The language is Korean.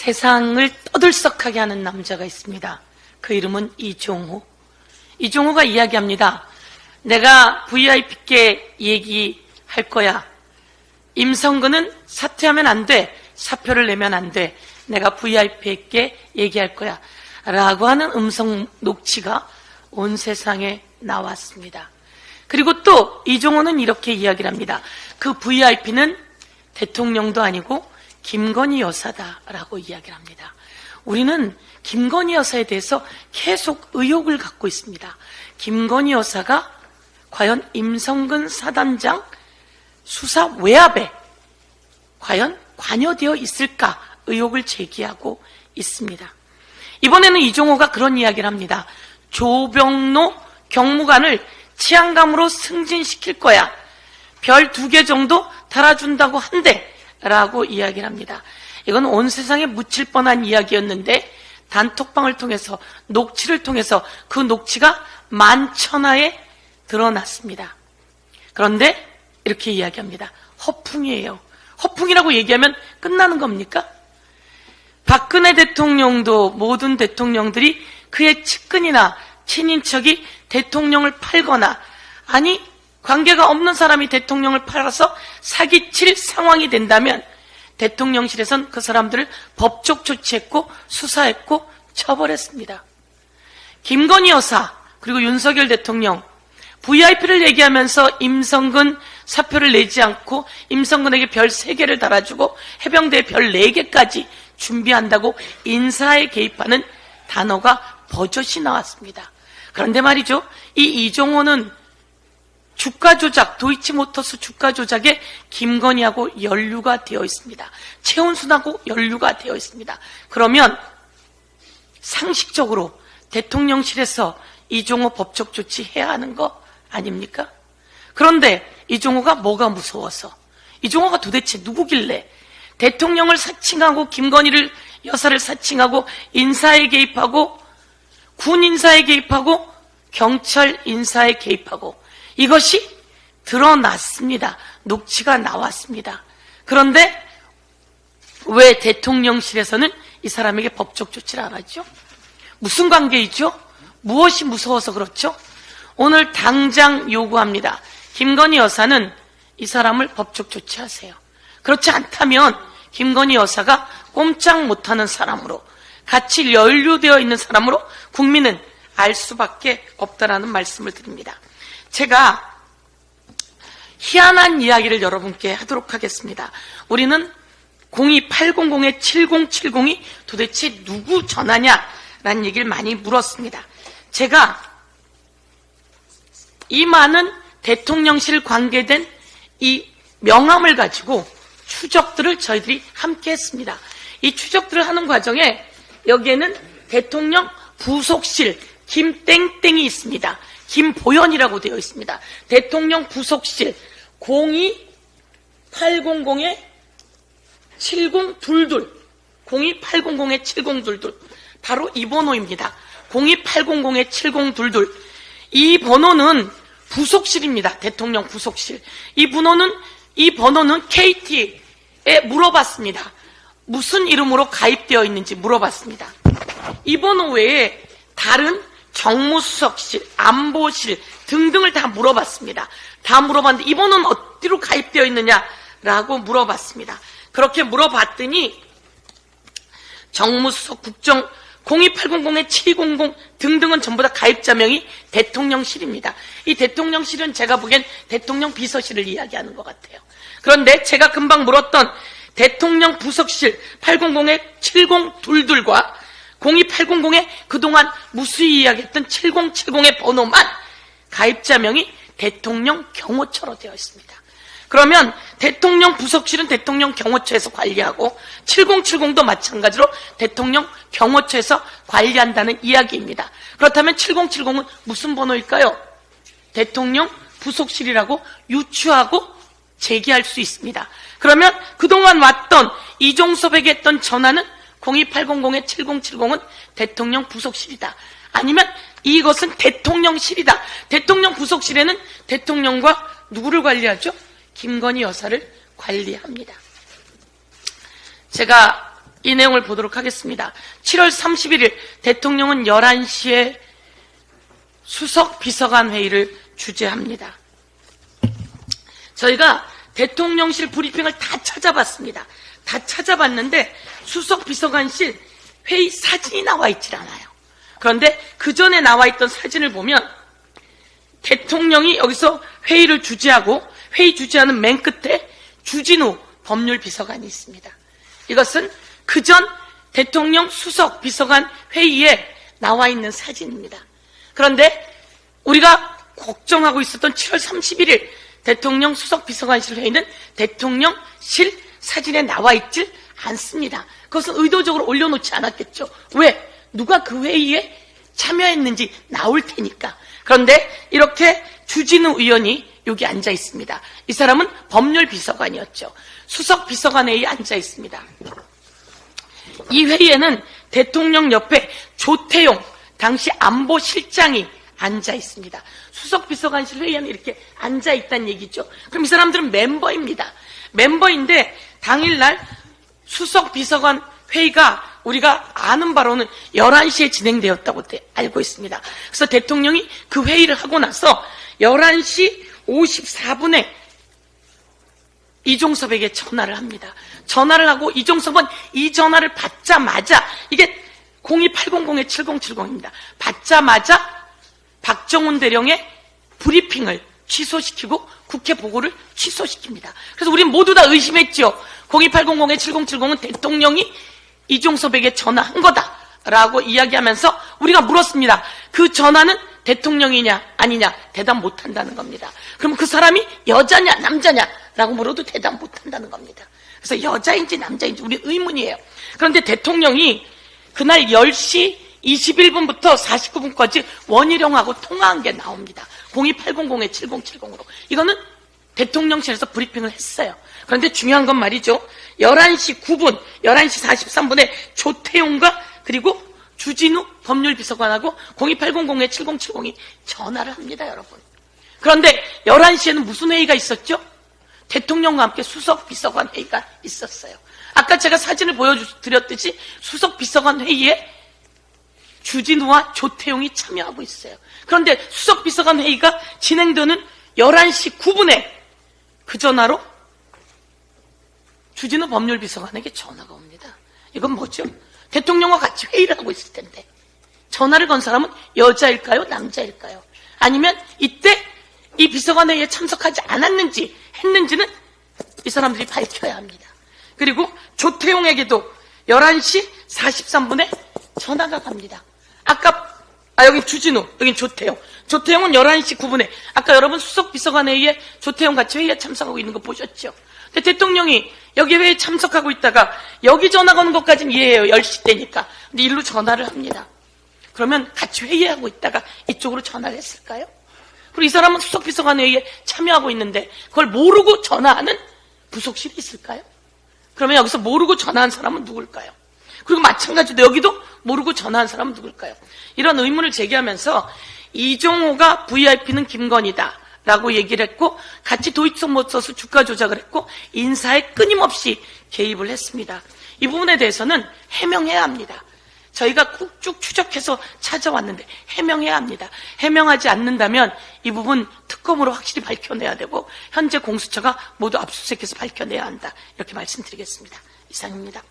세상을 떠들썩하게 하는 남자가 있습니다. 그 이름은 이종호. 이종호가 이야기합니다. 내가 VIP께 얘기할 거야. 임성근은 사퇴하면 안 돼. 사표를 내면 안 돼. 내가 VIP께 얘기할 거야. 라고 하는 음성 녹취가 온 세상에 나왔습니다. 그리고 또 이종호는 이렇게 이야기를 합니다. 그 VIP는 대통령도 아니고 김건희 여사다라고 이야기를 합니다. 우리는 김건희 여사에 대해서 계속 의혹을 갖고 있습니다. 김건희 여사가 과연 임성근 사단장 수사 외압에 과연 관여되어 있을까 의혹을 제기하고 있습니다. 이번에는 이종호가 그런 이야기를 합니다. 조병로 경무관을 치안감으로 승진시킬 거야. 별 2개 정도 달아준다고 한대 라고 이야기를 합니다. 이건 온 세상에 묻힐 뻔한 이야기였는데 단톡방을 통해서 녹취를 통해서 그 녹취가 만천하에 드러났습니다. 그런데 이렇게 이야기합니다. 허풍이에요. 허풍이라고 얘기하면 끝나는 겁니까? 박근혜 대통령도 모든 대통령들이 그의 측근이나 친인척이 대통령을 팔거나 아니 관계가 없는 사람이 대통령을 팔아서 사기칠 상황이 된다면 대통령실에선 그 사람들을 법적 조치했고 수사했고 처벌했습니다. 김건희 여사 그리고 윤석열 대통령 VIP를 얘기하면서 임성근 사표를 내지 않고 임성근에게 별 3개를 달아주고 해병대에 별 4개까지 준비한다고 인사에 개입하는 단어가 버젓이 나왔습니다. 그런데 말이죠. 이 이종호는 주가 조작, 도이치모터스 주가 조작에 김건희하고 연루가 되어 있습니다. 최은순하고 연루가 되어 있습니다. 그러면 상식적으로 대통령실에서 이종호 법적 조치해야 하는 거 아닙니까? 그런데 이종호가 뭐가 무서워서? 이종호가 도대체 누구길래 대통령을 사칭하고 김건희를 여사를 사칭하고 인사에 개입하고 군 인사에 개입하고 경찰 인사에 개입하고 이것이 드러났습니다. 녹취가 나왔습니다. 그런데 왜 대통령실에서는 이 사람에게 법적 조치를 안 하죠? 무슨 관계이죠? 무엇이 무서워서 그렇죠? 오늘 당장 요구합니다. 김건희 여사는 이 사람을 법적 조치하세요. 그렇지 않다면 김건희 여사가 꼼짝 못하는 사람으로 같이 연루되어 있는 사람으로 국민은 알 수밖에 없다라는 말씀을 드립니다. 제가 희한한 이야기를 여러분께 하도록 하겠습니다. 우리는 02800-7070이 도대체 누구 전화냐라는 얘기를 많이 물었습니다. 제가 이 많은 대통령실 관계된 이 명함을 가지고 추적들을 저희들이 함께 했습니다. 이 추적들을 하는 과정에 여기에는 대통령 부속실 김땡땡이 있습니다. 김보연이라고 되어 있습니다. 대통령 부속실 02800-7022 02800-7022 바로 이 번호입니다. 02800-7022 이 번호는 부속실입니다. 대통령 부속실. 이 번호는 KT에 물어봤습니다. 무슨 이름으로 가입되어 있는지 물어봤습니다. 이 번호 외에 다른 정무수석실, 안보실 등등을 다 물어봤습니다. 다 물어봤는데 이 번호는 어디로 가입되어 있느냐라고 물어봤습니다. 그렇게 물어봤더니 정무수석, 국정 02800-700 등등은 전부 다 가입자명이 대통령실입니다. 이 대통령실은 제가 보기엔 대통령 비서실을 이야기하는 것 같아요. 그런데 제가 금방 물었던 대통령 부속실 800-7022과 02800에 그동안 무수히 이야기했던 7070의 번호만 가입자명이 대통령 경호처로 되어 있습니다. 그러면 대통령 부속실은 대통령 경호처에서 관리하고 7070도 마찬가지로 대통령 경호처에서 관리한다는 이야기입니다. 그렇다면 7070은 무슨 번호일까요? 대통령 부속실이라고 유추하고 제기할 수 있습니다. 그러면 그동안 왔던 이종섭에게 했던 전화는 02800-7070은 대통령 부속실이다. 아니면 이것은 대통령실이다. 대통령 부속실에는 대통령과 누구를 관리하죠? 김건희 여사를 관리합니다. 제가 이 내용을 보도록 하겠습니다. 7월 31일 대통령은 11시에 수석 비서관 회의를 주재합니다. 저희가 대통령실 브리핑을 다 찾아봤습니다. 다 찾아봤는데 수석 비서관실 회의 사진이 나와 있질 않아요. 그런데 그 전에 나와 있던 사진을 보면 대통령이 여기서 회의를 주재하고 회의 주재하는 맨 끝에 주진우 법률비서관이 있습니다. 이것은 그전 대통령 수석 비서관 회의에 나와 있는 사진입니다. 그런데 우리가 걱정하고 있었던 7월 31일 대통령 수석 비서관실 회의는 대통령실 사진에 나와 있질 않습니다. 그것은 의도적으로 올려놓지 않았겠죠. 왜? 누가 그 회의에 참여했는지 나올 테니까. 그런데 이렇게 주진우 의원이 여기 앉아 있습니다. 이 사람은 법률비서관이었죠. 수석 비서관 회의에 앉아 있습니다. 이 회의에는 대통령 옆에 조태용 당시 안보실장이 앉아 있습니다. 수석 비서관실 회의에는 이렇게 앉아 있다는 얘기죠. 그럼 이 사람들은 멤버입니다. 멤버인데 당일날 수석 비서관 회의가 우리가 아는 바로는 11시에 진행되었다고 알고 있습니다. 그래서 대통령이 그 회의를 하고 나서 11시 54분에 이종섭에게 전화를 합니다. 전화를 하고 이종섭은 이 전화를 받자마자, 이게 02-800-7070입니다. 받자마자 박정훈 대령의 브리핑을 취소시키고 국회 보고를 취소시킵니다. 그래서 우리는 모두 다 의심했죠. 02-800-7070은 대통령이 이종섭에게 전화한 거다라고 이야기하면서 우리가 물었습니다. 그 전화는 대통령이냐 아니냐 대답 못한다는 겁니다. 그럼 그 사람이 여자냐 남자냐라고 물어도 대답 못한다는 겁니다. 그래서 여자인지 남자인지 우리 의문이에요. 그런데 대통령이 그날 10시 21분부터 49분까지 원희룡하고 통화한 게 나옵니다. 02-800-7070으로. 이거는 대통령실에서 브리핑을 했어요. 그런데 중요한 건 말이죠. 11시 9분, 11시 43분에 조태용과 그리고 주진우 법률비서관하고 02-800-7070이 전화를 합니다, 여러분. 그런데 11시에는 무슨 회의가 있었죠? 대통령과 함께 수석비서관 회의가 있었어요. 아까 제가 사진을 보여드렸듯이 수석비서관 회의에 주진우와 조태용이 참여하고 있어요. 그런데 수석비서관 회의가 진행되는 11시 9분에 그 전화로 주진우 법률비서관에게 전화가 옵니다. 이건 뭐죠? 대통령과 같이 회의를 하고 있을 텐데 전화를 건 사람은 여자일까요? 남자일까요? 아니면 이때 이 비서관 회의에 참석하지 않았는지 했는지는 이 사람들이 밝혀야 합니다. 그리고 조태용에게도 11시 43분에 전화가 갑니다. 여기 주진우, 여기 조태용. 조태용은 11시 9분에 아까 여러분 수석비서관 회의에 조태용 같이 회의에 참석하고 있는 거 보셨죠? 근데 대통령이 여기 회의에 참석하고 있다가 여기 전화 거는 것까지는 이해해요. 10시 때니까. 근데 일로 전화를 합니다. 그러면 같이 회의하고 있다가 이쪽으로 전화를 했을까요? 그리고 이 사람은 수석비서관 회의에 참여하고 있는데 그걸 모르고 전화하는 부속실이 있을까요? 그러면 여기서 모르고 전화한 사람은 누굴까요? 그리고 마찬가지로 여기도 모르고 전화한 사람은 누굴까요? 이런 의문을 제기하면서 이종호가 VIP는 김건희다 라고 얘기를 했고 같이 도이치모터스 주가 조작을 했고 인사에 끊임없이 개입을 했습니다. 이 부분에 대해서는 해명해야 합니다. 저희가 쭉 추적해서 찾아왔는데 해명해야 합니다. 해명하지 않는다면 이 부분 특검으로 확실히 밝혀내야 되고 현재 공수처가 모두 압수수색해서 밝혀내야 한다. 이렇게 말씀드리겠습니다. 이상입니다.